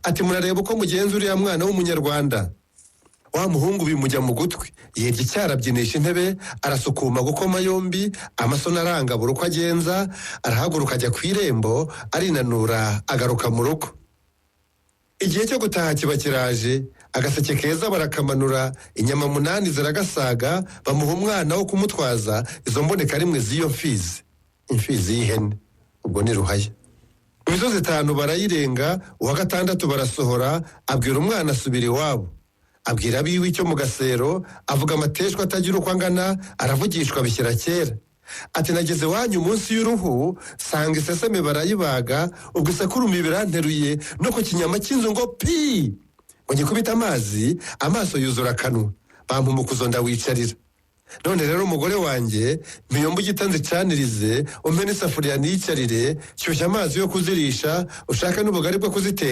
ati murareba uko mugenza uriya mwana w'umunyarwanda. Wa muhungu bimujya mu gutwi, yerye icyarabyinisha intebe, arasukuma gukoma yombi, amasoni arangabura uko agenza, arahaguruka ajya ku irembo, arinanura agaruka mu rugo. Igihe cyo gutaha kiba kiraje, agaseke keza barakamanura, inyama 8 ziragasaga, bamuha umwana wo kumutwaza izo mboneka rimwe z'iyo mfizi. Imfizi y'ihene, ubwo ni ruhaya. Imisozi 5 barayirenga, uwa 6 barasohora, abwira umwana asubira iwabo. Abwira abiwe icyo mu gasero, avuga amateshwa atagira uko angana, aravugishwa bishyira kera. Ati nageze wanyu munsi y'uruhu, sanga iseseme barayibaga, ubwo isakurumi biranteruye no ku kinyama cy'inzu ngo pi! Ngo ngikubita amazi, amaso yuzura akanwa. Bampa umukuzo ndawicarira. None rero umugore wanjye, miyombo gitanze canirize, umpe n'isafuriya niyicarire, shyushya amazi yo kuzirisha, ushaka n'ubugari bwo kuziteka.